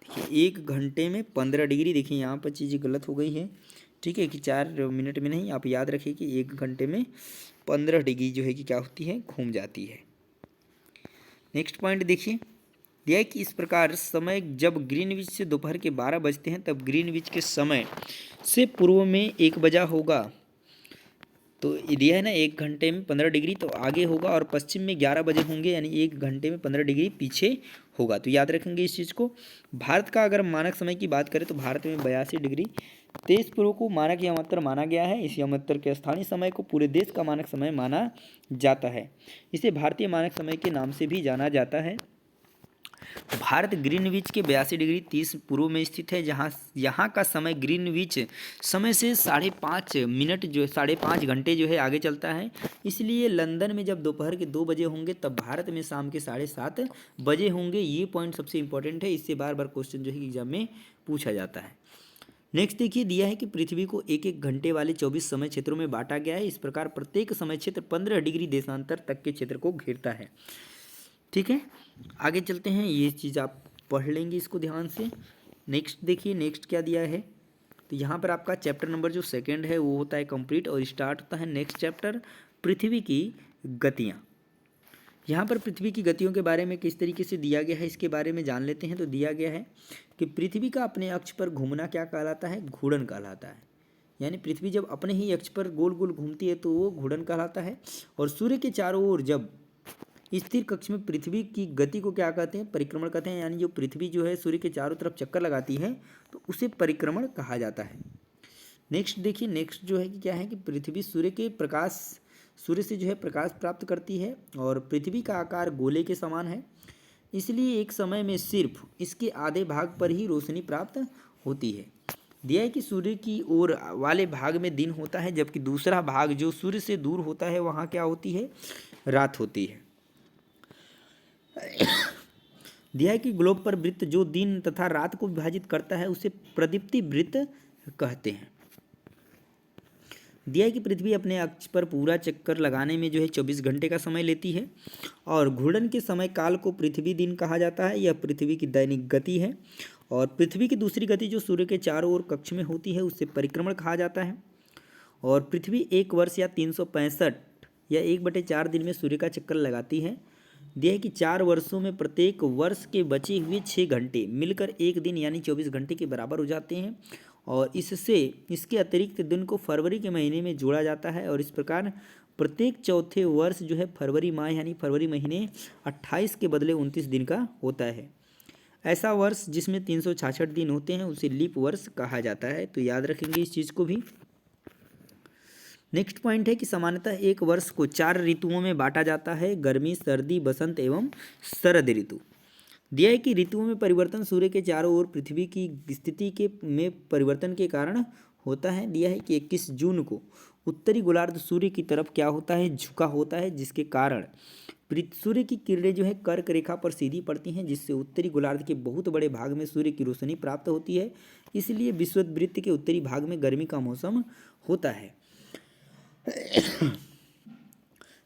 देखिए, 1 घंटे में 15 डिग्री, देखिए यहाँ पर चीज़ें गलत हो गई हैं। ठीक है कि 4 मिनट में नहीं, आप याद रखिए कि 1 घंटे में 15 डिग्री जो है कि क्या होती है, घूम जाती है। नेक्स्ट पॉइंट देखिए, यह है कि इस प्रकार समय जब ग्रीनविच से दोपहर के 12 बजते हैं तब ग्रीनविच के समय से पूर्व में 1 बजा होगा। तो दिया है ना 1 घंटे में 15 डिग्री, तो आगे होगा, और पश्चिम में 11 बजे होंगे, यानी 1 घंटे में 15 डिग्री पीछे होगा। तो याद रखेंगे इस चीज़ को। भारत का अगर मानक समय की बात करें तो भारत में 82 डिग्री 23 पूर्व को मानक यामात्र माना गया है। इस यामात्र के स्थानीय समय को पूरे देश का मानक समय माना जाता है। इसे भारतीय मानक समय के नाम से भी जाना जाता है। भारत ग्रीनविच के 82 डिग्री 30 पूर्व में स्थित है, जहाँ यहाँ का समय ग्रीनविच समय से 5.5 मिनट जो 5.5 घंटे जो है आगे चलता है। इसलिए लंदन में जब दोपहर के 2 बजे होंगे तब भारत में शाम के 7:30 बजे होंगे। ये पॉइंट सबसे इंपॉर्टेंट है, इससे बार बार क्वेश्चन जो है एग्जाम में पूछा जाता है। नेक्स्ट देखिए, दिया है कि पृथ्वी को 1-1 घंटे वाले 24 समय क्षेत्रों में बांटा गया है। इस प्रकार प्रत्येक समय क्षेत्र 15 डिग्री देशांतर तक के क्षेत्र को घेरता है। ठीक है, आगे चलते हैं, ये चीज़ आप पढ़ लेंगे इसको ध्यान से। नेक्स्ट देखिए, नेक्स्ट क्या दिया है। तो यहाँ पर आपका चैप्टर नंबर जो 2 है वो होता है कंप्लीट, और स्टार्ट होता है नेक्स्ट चैप्टर, पृथ्वी की गतियाँ। यहाँ पर पृथ्वी की गतियों के बारे में किस तरीके से दिया गया है इसके बारे में जान लेते हैं। तो दिया गया है कि पृथ्वी का अपने अक्ष पर घूमना क्या कहलाता है, घूर्णन कहलाता है। यानी पृथ्वी जब अपने ही अक्ष पर गोल गोल घूमती है तो वो घूर्णन कहलाता है। और सूर्य के चारों ओर जब स्थिर कक्ष में पृथ्वी की गति को क्या कहते हैं, परिक्रमण कहते हैं। यानी जो पृथ्वी जो है सूर्य के चारों तरफ चक्कर लगाती है तो उसे परिक्रमण कहा जाता है। नेक्स्ट देखिए, नेक्स्ट जो है कि क्या है कि पृथ्वी सूर्य से जो है प्रकाश प्राप्त करती है, और पृथ्वी का आकार गोले के समान है, इसलिए एक समय में सिर्फ इसके आधे भाग पर ही रोशनी प्राप्त होती है। दिया है कि सूर्य की ओर वाले भाग में दिन होता है, जबकि दूसरा भाग जो सूर्य से दूर होता है वहाँ क्या होती है, रात होती है। दिया है कि ग्लोब पर वृत्त जो दिन तथा रात को विभाजित करता है उसे प्रदीप्ति वृत्त कहते हैं। दिया है कि पृथ्वी अपने अक्ष पर पूरा चक्कर लगाने में जो है 24 घंटे का समय लेती है, और घूर्णन के समय काल को पृथ्वी दिन कहा जाता है। यह पृथ्वी की दैनिक गति है, और पृथ्वी की दूसरी गति जो सूर्य के चारों ओर कक्ष में होती है उसे परिक्रमण कहा जाता है। और पृथ्वी 1 वर्ष या 365 या 1/4 दिन में सूर्य का चक्कर लगाती है। दिया है कि 4 वर्षों में प्रत्येक वर्ष के बचे हुए 6 घंटे मिलकर एक दिन यानी 24 घंटे के बराबर हो जाते हैं, और इसके अतिरिक्त दिन को फरवरी के महीने में जोड़ा जाता है। और इस प्रकार प्रत्येक चौथे वर्ष जो है फरवरी माह यानी फरवरी महीने 28 के बदले 29 दिन का होता है। ऐसा वर्ष जिसमें 366 दिन होते हैं उसे लीप वर्ष कहा जाता है। तो याद रखेंगे इस चीज़ को भी। नेक्स्ट पॉइंट है कि सामान्यतः एक वर्ष को 4 ऋतुओं में बांटा जाता है, गर्मी, सर्दी, बसंत एवं शरद ऋतु। दिया है कि ऋतुओं में परिवर्तन सूर्य के चारों ओर पृथ्वी की स्थिति में परिवर्तन के कारण होता है। दिया है कि 21 जून को उत्तरी गोलार्ध सूर्य की तरफ क्या होता है, झुका होता है, जिसके कारण सूर्य की किरणें जो है कर्क रेखा पर सीधी पड़ती हैं, जिससे उत्तरी गोलार्ध के बहुत बड़े भाग में सूर्य की रोशनी प्राप्त होती है। इसलिए विषुववृत्त के उत्तरी भाग में गर्मी का मौसम होता है।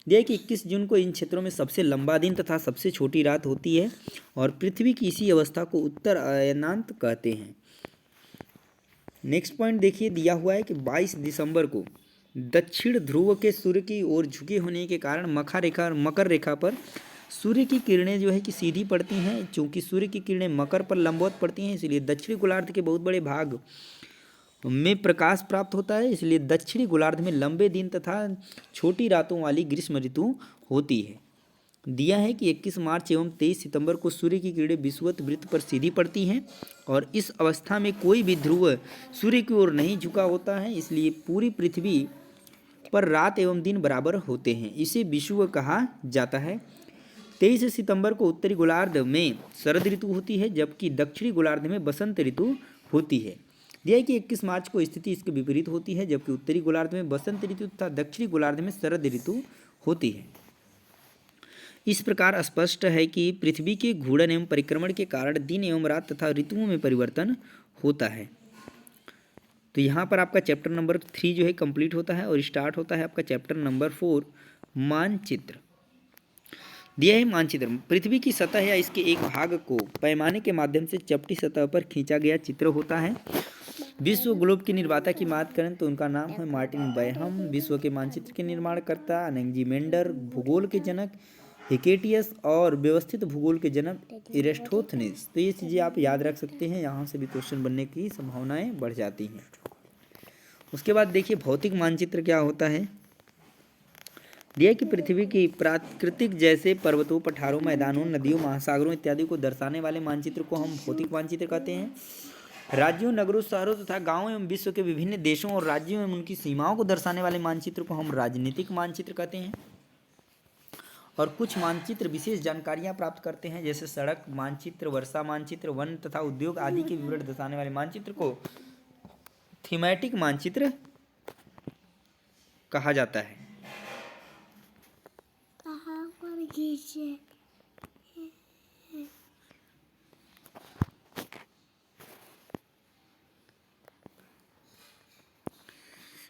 दिया कि 21 जून को इन क्षेत्रों में सबसे लंबा दिन तथा सबसे छोटी रात होती है, और पृथ्वी की इसी अवस्था को उत्तर अयनांत कहते हैं। नेक्स्ट पॉइंट देखिए, दिया हुआ है कि 22 दिसंबर को दक्षिण ध्रुव के सूर्य की ओर झुके होने के कारण मकर रेखा पर सूर्य की किरणें जो है कि सीधी पड़ती हैं। चूँकि सूर्य की किरणें मकर पर लंबवत पड़ती हैं, इसलिए दक्षिणी गोलार्ध के बहुत बड़े भाग में प्रकाश प्राप्त होता है। इसलिए दक्षिणी गोलार्ध में लंबे दिन तथा छोटी रातों वाली ग्रीष्म ऋतु होती है। दिया है कि 21 मार्च एवं 23 सितंबर को सूर्य की किरणें विषुवत वृत्त पर सीधी पड़ती हैं, और इस अवस्था में कोई भी ध्रुव सूर्य की ओर नहीं झुका होता है, इसलिए पूरी पृथ्वी पर रात एवं दिन बराबर होते हैं। इसे विषुव कहा जाता है। 23 सितंबर को उत्तरी गोलार्ध में शरद ऋतु होती है, जबकि दक्षिणी गोलार्ध में बसंत ऋतु होती है। दिया है कि 21 मार्च को स्थिति इसके विपरीत होती है, जबकि उत्तरी गोलार्ध में बसंत ऋतु तथा दक्षिणी गोलार्ध में शरद ऋतु होती है। इस प्रकार स्पष्ट है कि पृथ्वी के घूर्णन एवं परिक्रमण के कारण दिन एवं रात तथा ऋतुओं में परिवर्तन होता है। तो यहाँ पर आपका चैप्टर नंबर 3 जो है कंप्लीट होता है, और स्टार्ट होता है आपका चैप्टर नंबर 4 मानचित्र। दिया है मानचित्र, पृथ्वी की सतह या इसके एक भाग को पैमाने के माध्यम से चपटी सतह पर खींचा गया चित्र होता है। विश्व ग्लोब के निर्माता की बात करें तो उनका नाम है मार्टिन बैहम। विश्व के मानचित्र के निर्माणकर्ता अनैक्सिमेंडर, भूगोल के जनक हिकेटियस, और व्यवस्थित भूगोल के जनक इरेस्टोथनीस। तो ये चीज़ें आप याद रख सकते हैं, यहाँ से भी क्वेश्चन बनने की संभावनाएं बढ़ जाती हैं। उसके बाद देखिए भौतिक मानचित्र क्या होता है। दिया है कि पृथ्वी की प्राकृतिक जैसे पर्वतों, पठारों, मैदानों, नदियों, महासागरों इत्यादि को दर्शाने वाले मानचित्र को हम भौतिक मानचित्र कहते हैं। राज्यों, नगरों, शहरों तथा गांवों एवं विश्व के विभिन्न देशों और राज्यों एवं उनकी सीमाओं को दर्शाने वाले मानचित्र को हम राजनीतिक मानचित्र कहते हैं। और कुछ मानचित्र विशेष जानकारियां प्राप्त करते हैं, जैसे सड़क मानचित्र, वर्षा मानचित्र, वन तथा उद्योग आदि के विवरण दर्शाने वाले मानचित्र को थीमेटिक मानचित्र कहा जाता है। कहाँ पर खींचे?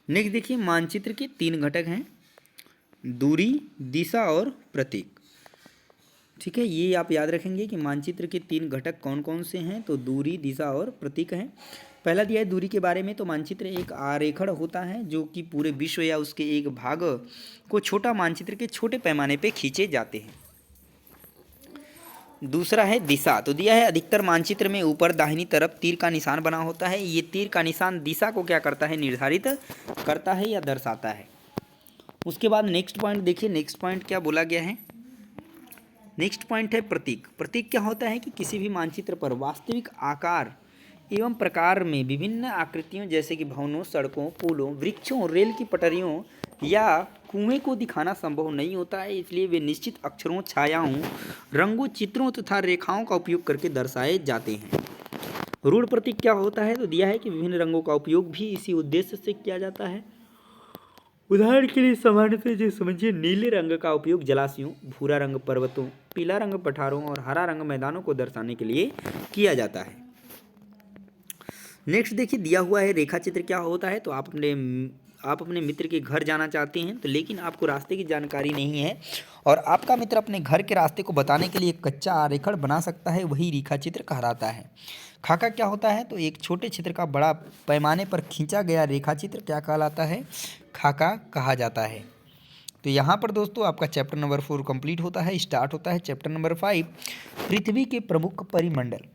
नेक्स्ट देखिए, मानचित्र के 3 घटक हैं, दूरी, दिशा और प्रतीक। ठीक है, ये आप याद रखेंगे कि मानचित्र के 3 घटक कौन कौन से हैं, तो दूरी, दिशा और प्रतीक हैं। पहला दिया है दूरी के बारे में, तो मानचित्र एक आरेखण होता है जो कि पूरे विश्व या उसके एक भाग को छोटा मानचित्र के छोटे पैमाने पे खींचे जाते हैं। दूसरा है दिशा, तो दिया है अधिकतर मानचित्र में ऊपर दाहिनी तरफ तीर का निशान बना होता है। ये तीर का निशान दिशा को क्या करता है, निर्धारित करता है या दर्शाता है। उसके बाद नेक्स्ट पॉइंट देखिए, नेक्स्ट पॉइंट क्या बोला गया है। नेक्स्ट पॉइंट है प्रतीक। प्रतीक क्या होता है कि किसी भी मानचित्र पर वास्तविक आकार एवं प्रकार में विभिन्न आकृतियों जैसे कि भवनों, सड़कों, पुलों, वृक्षों, रेल की पटरियों या कुएं को दिखाना संभव नहीं होता है, इसलिए वे निश्चित अक्षरों, छायाओं, रंगों, चित्रों तथा रेखाओं का उपयोग करके दर्शाए जाते हैं। रूढ़ प्रतीक क्या होता है, तो दिया है कि विभिन्न रंगों का उपयोग भी इसी उद्देश्य से किया जाता है। उदाहरण के लिए सामान्यतः जो समझिए, नीले रंग का उपयोग जलाशयों, भूरा रंग पर्वतों, पीला रंग पठारों और हरा रंग मैदानों को दर्शाने के लिए किया जाता है। नेक्स्ट देखिए, दिया हुआ है रेखा चित्र क्या होता है, तो आप अपने मित्र के घर जाना चाहते हैं, तो लेकिन आपको रास्ते की जानकारी नहीं है और आपका मित्र अपने घर के रास्ते को बताने के लिए एक कच्चा आरेखण बना सकता है, वही रेखा चित्र कहलाता है। खाका क्या होता है, तो एक छोटे चित्र का बड़ा पैमाने पर खींचा गया रेखा चित्र क्या कहलाता है, खाका कहा जाता है। तो यहाँ पर दोस्तों आपका चैप्टर नंबर 4 कंप्लीट होता है, स्टार्ट होता है चैप्टर नंबर 5, पृथ्वी के प्रमुख परिमंडल।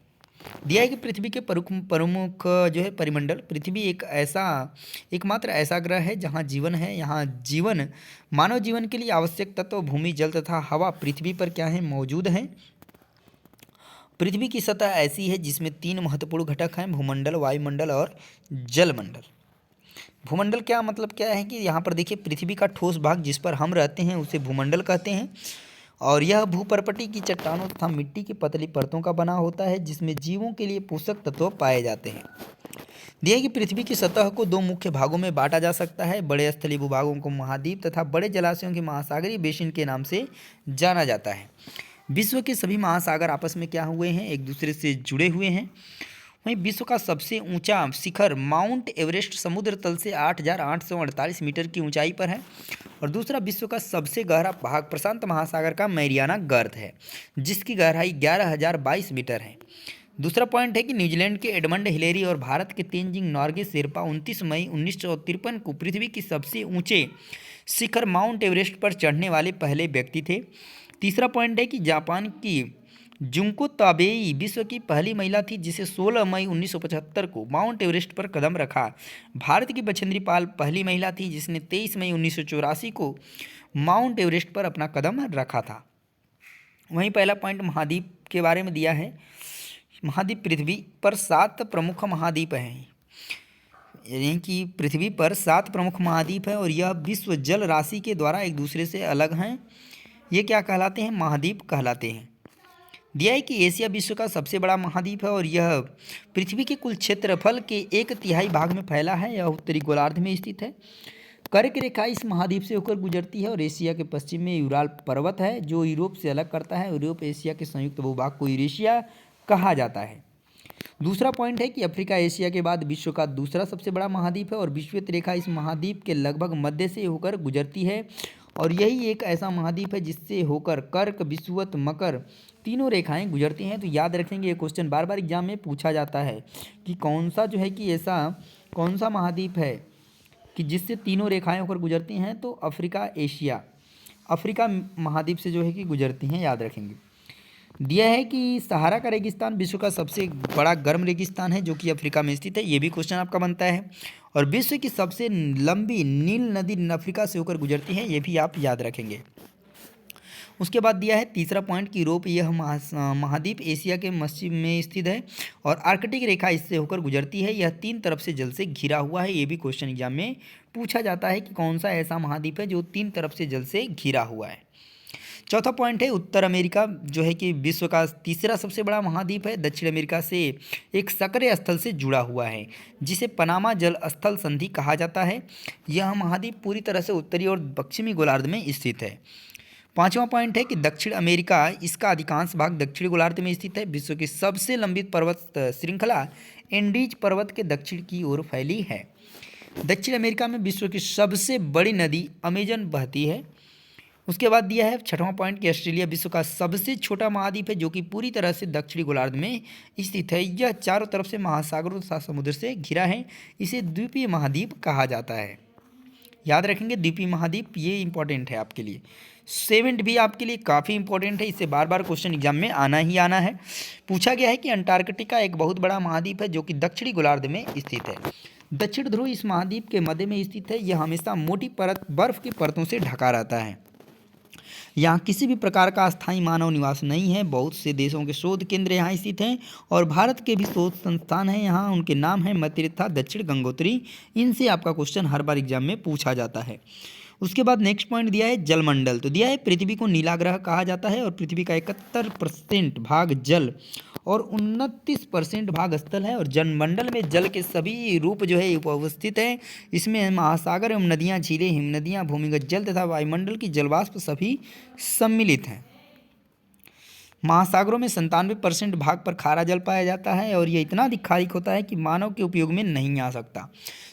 दिया है कि पृथ्वी के प्रमुख जो है परिमंडल, पृथ्वी एकमात्र ऐसा ग्रह है जहाँ जीवन है। यहाँ जीवन, मानव जीवन के लिए आवश्यक तत्व भूमि, जल तथा हवा पृथ्वी पर क्या है, मौजूद हैं। पृथ्वी की सतह ऐसी है जिसमें 3 महत्वपूर्ण घटक हैं, भूमंडल, वायुमंडल और जलमंडल। भूमंडल क्या मतलब क्या है कि यहाँ पर देखिए, पृथ्वी का ठोस भाग जिस पर हम रहते हैं उसे भूमंडल कहते हैं और यह भूपर्पटी की चट्टानों तथा मिट्टी की पतली परतों का बना होता है जिसमें जीवों के लिए पोषक तत्व पाए जाते हैं। दिया कि पृथ्वी की सतह को 2 मुख्य भागों में बांटा जा सकता है, बड़े स्थलीय भूभागों को महाद्वीप तथा बड़े जलाशयों के महासागरीय बेसिन के नाम से जाना जाता है। विश्व के सभी महासागर आपस में क्या हुए हैं, एक दूसरे से जुड़े हुए हैं। वहीं विश्व का सबसे ऊंचा शिखर माउंट एवरेस्ट समुद्र तल से 8,848 मीटर की ऊंचाई पर है और दूसरा विश्व का सबसे गहरा भाग प्रशांत महासागर का मैरियाना गर्त है जिसकी गहराई 11,022 मीटर है। दूसरा पॉइंट है कि न्यूजीलैंड के एडमंड हिलेरी और भारत के तेनजिंग नॉर्गे शेरपा 29 मई 1953 को पृथ्वी की सबसे ऊंचे शिखर माउंट एवरेस्ट पर चढ़ने वाले पहले व्यक्ति थे। तीसरा पॉइंट है कि जापान की जुंको ताबेई विश्व की पहली महिला थी जिसे 16 मई 1975 को माउंट एवरेस्ट पर कदम रखा। भारत की बछेंद्री पाल पहली महिला थी जिसने 23 मई 1984 को माउंट एवरेस्ट पर अपना कदम रखा था। वहीं पहला पॉइंट महाद्वीप के बारे में दिया है। महाद्वीप पृथ्वी पर 7 प्रमुख महाद्वीप हैं, यानी कि पृथ्वी पर 7 प्रमुख महाद्वीप हैं और यह विश्व जल राशि के द्वारा एक दूसरे से अलग हैं। ये क्या कहलाते हैं, महाद्वीप कहलाते हैं। दिया है कि एशिया विश्व का सबसे बड़ा महाद्वीप है और यह पृथ्वी के कुल क्षेत्रफल के 1/3 भाग में फैला है। यह उत्तरी गोलार्ध में स्थित है। कर्क रेखा इस महाद्वीप से होकर गुजरती है और एशिया के पश्चिम में यूराल पर्वत है जो यूरोप से अलग करता है। यूरोप एशिया के संयुक्त भूभाग को यूरेशिया कहा जाता है। दूसरा पॉइंट है कि अफ्रीका एशिया के बाद विश्व का दूसरा सबसे बड़ा महाद्वीप है और विषुवत रेखा इस महाद्वीप के लगभग मध्य से होकर गुजरती है और यही एक ऐसा महाद्वीप है जिससे होकर कर्क, विषुवत, मकर तीनों रेखाएं गुजरती हैं। तो याद रखेंगे, ये क्वेश्चन बार बार एग्जाम में पूछा जाता है कि कौन सा जो है कि ऐसा कौन सा महाद्वीप है कि जिससे तीनों रेखाएं होकर गुजरती हैं, तो अफ्रीका महाद्वीप से जो है कि गुजरती हैं, याद रखेंगे। दिया है कि सहारा का रेगिस्तान विश्व का सबसे बड़ा गर्म रेगिस्तान है जो कि अफ्रीका में स्थित है, ये भी क्वेश्चन आपका बनता है। और विश्व की सबसे लंबी नील नदी अफ्रीका से होकर गुजरती है, ये भी आप याद रखेंगे। उसके बाद दिया है तीसरा पॉइंट कि यूरोप यह महाद्वीप एशिया के पश्चिम में स्थित है और आर्कटिक रेखा इससे होकर गुजरती है, यह 3 तरफ से जल से घिरा हुआ है, ये भी क्वेश्चन एग्जाम में पूछा जाता है कि कौन सा ऐसा महाद्वीप है जो 3 तरफ से जल से घिरा हुआ है। चौथा पॉइंट है उत्तर अमेरिका जो है कि विश्व का तीसरा सबसे बड़ा महाद्वीप है, दक्षिण अमेरिका से एक सक्रिय स्थल से जुड़ा हुआ है जिसे पनामा जल स्थल संधि कहा जाता है। यह महाद्वीप पूरी तरह से उत्तरी और पश्चिमी गोलार्ध में स्थित है। पांचवा पॉइंट है कि दक्षिण अमेरिका, इसका अधिकांश भाग दक्षिणी गोलार्ध में स्थित है। विश्व की सबसे लंबी पर्वत श्रृंखला एंडीज पर्वत के दक्षिण की ओर फैली है। दक्षिण अमेरिका में विश्व की सबसे बड़ी नदी अमेजन बहती है। उसके बाद दिया है छठवां पॉइंट कि ऑस्ट्रेलिया विश्व का सबसे छोटा महाद्वीप है जो कि पूरी तरह से दक्षिणी गोलार्ध में स्थित है। यह चारों तरफ से महासागरों तथा समुद्र से घिरा है, इसे द्वीपीय महाद्वीप कहा जाता है। याद रखेंगे द्वीपीय महाद्वीप, ये इंपॉर्टेंट है आपके लिए। सेवेंथ भी आपके लिए काफ़ी इंपॉर्टेंट है, इससे बार बार क्वेश्चन एग्जाम में आना ही आना है। पूछा गया है कि अंटार्कटिका एक बहुत बड़ा महाद्वीप है जो कि दक्षिणी गोलार्ध में स्थित है। दक्षिण ध्रुव इस महाद्वीप के मध्य में स्थित है। यह हमेशा मोटी परत बर्फ की परतों से ढका रहता है। यहाँ किसी भी प्रकार का स्थायी मानव निवास नहीं है। बहुत से देशों के शोध केंद्र यहाँ स्थित हैं और भारत के भी शोध संस्थान हैं यहाँ, उनके नाम हैं मध्य तथा दक्षिण गंगोत्री। इनसे आपका क्वेश्चन हर बार एग्जाम में पूछा जाता है। उसके बाद नेक्स्ट पॉइंट दिया है जलमंडल। तो दिया है पृथ्वी को नीला ग्रह कहा जाता है और पृथ्वी का 71% भाग जल और 29% भाग स्थल है और जलमंडल में जल के सभी रूप जो है उपस्थित है। इसमें महासागर एवं नदियाँ, झीलें, हिमनदियाँ, भूमिगत जल तथा वायुमंडल की जलवाष्प सभी सम्मिलित हैं। महासागरों में 97% भाग पर खारा जल पाया जाता है और यह इतना अधिक खारिक होता है कि मानव के उपयोग में नहीं आ सकता।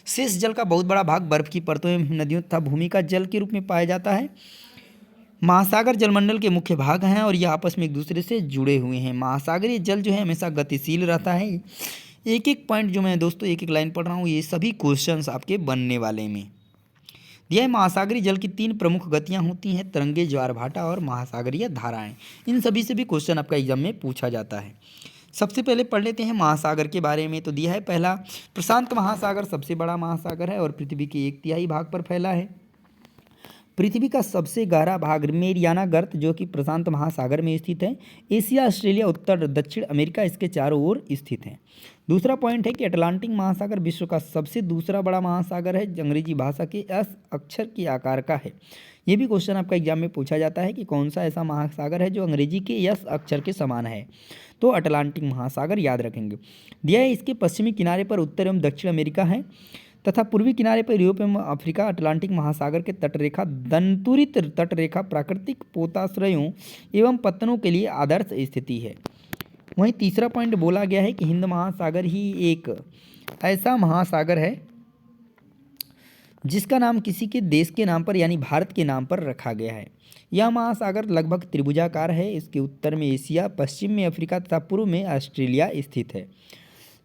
शेष जल का बहुत बड़ा भाग बर्फ की परतों एवं नदियों तथा भूमि का जल के रूप में पाया जाता है। महासागर जलमंडल के मुख्य भाग हैं और यह आपस में एक दूसरे से जुड़े हुए हैं। महासागरीय जल जो है हमेशा गतिशील रहता है। एक एक पॉइंट जो मैं दोस्तों एक एक लाइन पढ़ रहा हूँ, ये सभी क्वेश्चंस आपके बनने वाले में दिया है। महासागरीय जल की 3 प्रमुख गतियां होती हैं, तरंगे, ज्वार भाटा और महासागरीय धाराएं। इन सभी से भी क्वेश्चन आपका एग्जाम में पूछा जाता है। सबसे पहले पढ़ लेते हैं महासागर के बारे में। तो दिया है पहला, प्रशांत महासागर सबसे बड़ा महासागर है और पृथ्वी के 1/3 भाग पर फैला है। पृथ्वी का सबसे गहरा भाग मेरियाना गर्त जो कि प्रशांत महासागर में स्थित है। एशिया, ऑस्ट्रेलिया, उत्तर दक्षिण अमेरिका इसके चारों ओर स्थित है। दूसरा पॉइंट है कि अटलांटिक महासागर विश्व का सबसे दूसरा बड़ा महासागर है, अंग्रेजी भाषा के एस अक्षर के आकार का है। ये भी क्वेश्चन आपका एग्जाम में पूछा जाता है कि कौन सा ऐसा महासागर है जो अंग्रेजी के एस अक्षर के समान है। तो अटलांटिक महासागर याद रखेंगे। दिया है इसके पश्चिमी किनारे पर उत्तर एवं दक्षिण अमेरिका है तथा पूर्वी किनारे पर यूरोप एवं अफ्रीका। अटलांटिक महासागर के तटरेखा दंतुरित तटरेखा प्राकृतिक पोताश्रयों एवं पत्तनों के लिए आदर्श स्थिति है। वहीं तीसरा पॉइंट बोला गया है कि हिंद महासागर ही एक ऐसा महासागर है जिसका नाम किसी के देश के नाम पर यानी भारत के नाम पर रखा गया है। यह महासागर लगभग त्रिभुजाकार है। इसके उत्तर में एशिया, पश्चिम में अफ्रीका तथा पूर्व में ऑस्ट्रेलिया स्थित है।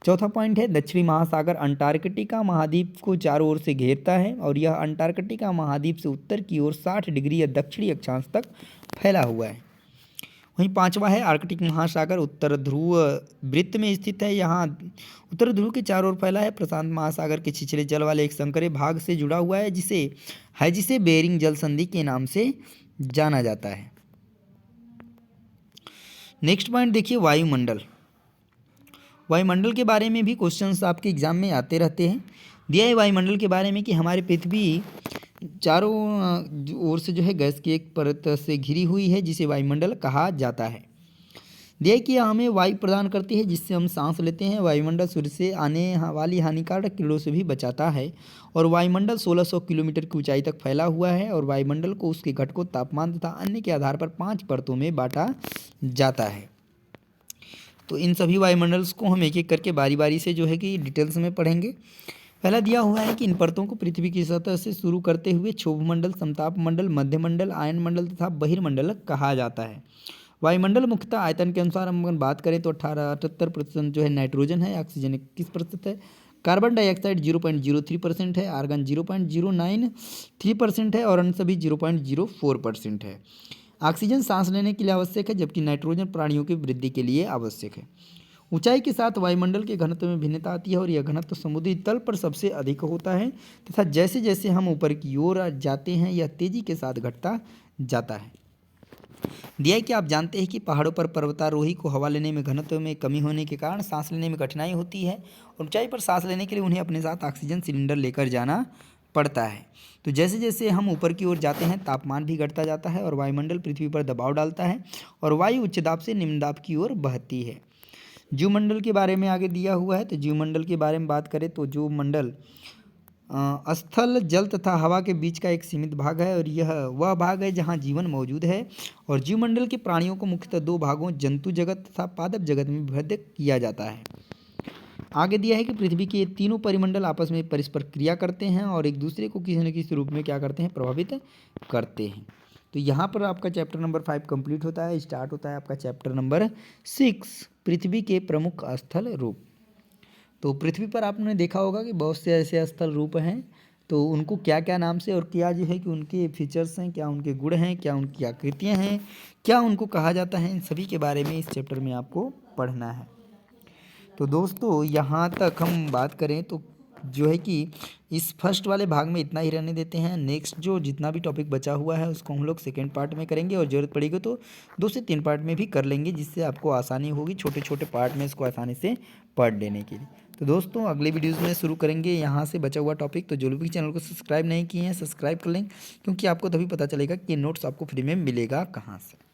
चौथा पॉइंट है दक्षिणी महासागर अंटार्कटिका महाद्वीप को चारों ओर से घेरता है और यह अंटार्कटिका महाद्वीप से उत्तर की ओर 60 डिग्री या दक्षिणी अक्षांश तक फैला हुआ है। वहीं पांचवा है आर्कटिक महासागर उत्तर ध्रुव वृत्त में स्थित है। यहाँ उत्तर ध्रुव के चारों ओर फैला है। प्रशांत महासागर के छिछले जल वाले एक संकरे भाग से जुड़ा हुआ है जिसे बेरिंग जल संधि के नाम से जाना जाता है। नेक्स्ट पॉइंट देखिए वायुमंडल। वायुमंडल के बारे में भी क्वेश्चंस आपके एग्जाम में आते रहते हैं। दिया है वायुमंडल के बारे में कि हमारी पृथ्वी चारों ओर से जो है गैस की एक परत से घिरी हुई है जिसे वायुमंडल कहा जाता है। दिया है कि यह हमें वायु प्रदान करती है जिससे हम सांस लेते हैं। वायुमंडल सूर्य से आने वाली हानिकारक किरणों से भी बचाता है और वायुमंडल 1600 किलोमीटर की ऊंचाई तक फैला हुआ है और वायुमंडल को उसके घटकों, तापमान तथा अन्य के आधार पर 5 परतों में बांटा जाता है। तो इन सभी वायुमंडल्स को हम एक एक करके बारी बारी से जो है कि डिटेल्स में पढ़ेंगे। पहला दिया हुआ है कि इन परतों को पृथ्वी की सतह से शुरू करते हुए क्षोभमंडल, समताप मंडल, मध्यमंडल, आयन मंडल तथा बहिर्मंडल कहा जाता है। वायुमंडल मुख्यतः आयतन के अनुसार हम अगर बात करें तो 78% जो है नाइट्रोजन है, ऑक्सीजन 21% है, कार्बन डाइऑक्साइड 0.03% है, आर्गन 0.093% है और अन्य सभी 0.04% है। ऑक्सीजन सांस लेने के लिए आवश्यक है, जबकि नाइट्रोजन प्राणियों की वृद्धि के लिए आवश्यक है। ऊंचाई के साथ वायुमंडल के घनत्व में भिन्नता आती है और यह घनत्व समुद्री तल पर सबसे अधिक होता है तथा जैसे जैसे हम ऊपर की ओर जाते हैं यह तेजी के साथ घटता जाता है। दिया है कि आप जानते हैं कि पहाड़ों पर पर्वतारोही को हवा लेने में घनत्व में कमी होने के कारण सांस लेने में कठिनाई होती है और ऊंचाई पर सांस लेने के लिए उन्हें अपने साथ ऑक्सीजन सिलेंडर लेकर जाना पड़ता है। तो जैसे जैसे हम ऊपर की ओर जाते हैं तापमान भी घटता जाता है और वायुमंडल पृथ्वी पर दबाव डालता है और वायु उच्च दाब से निम्न दाब की ओर बहती है। जीवमंडल के बारे में आगे दिया हुआ है। तो जीवमंडल के बारे में बात करें तो जीवमंडल स्थल, जल तथा हवा के बीच का एक सीमित भाग है और यह वह भाग है जहाँ जीवन मौजूद है। और जीवमंडल के प्राणियों को मुख्यतः दो भागों जंतु जगत तथा पादप जगत में विभक्त किया जाता है। आगे दिया है कि पृथ्वी के तीनों परिमंडल आपस में परस्पर क्रिया करते हैं और एक दूसरे को किसी न किसी रूप में क्या करते हैं, प्रभावित करते हैं। तो यहाँ पर आपका चैप्टर नंबर 5 कंप्लीट होता है। स्टार्ट होता है आपका चैप्टर नंबर 6 पृथ्वी के प्रमुख स्थल रूप। तो पृथ्वी पर आपने देखा होगा कि बहुत से ऐसे स्थल रूप हैं, तो उनको क्या क्या नाम से और क्या जो है कि उनके फीचर्स हैं, क्या उनके गुण हैं, क्या उनकी आकृतियाँ हैं, क्या उनको कहा जाता है, इन सभी के बारे में इस चैप्टर में आपको पढ़ना है। तो दोस्तों यहाँ तक हम बात करें तो जो है कि इस फर्स्ट वाले भाग में इतना ही रहने देते हैं। नेक्स्ट जो जितना भी टॉपिक बचा हुआ है उसको हम लोग सेकेंड पार्ट में करेंगे और ज़रूरत पड़ेगी तो 2 से 3 पार्ट में भी कर लेंगे, जिससे आपको आसानी होगी छोटे छोटे पार्ट में इसको आसानी से पढ़ लेने के लिए। तो दोस्तों अगले वीडियोज़ में शुरू करेंगे यहाँ से बचा हुआ टॉपिक। तो जो लोग भी चैनल को सब्सक्राइब नहीं किए हैं सब्सक्राइब कर लें, क्योंकि आपको तभी पता चलेगा कि ये नोट्स आपको फ्री में मिलेगा कहाँ से।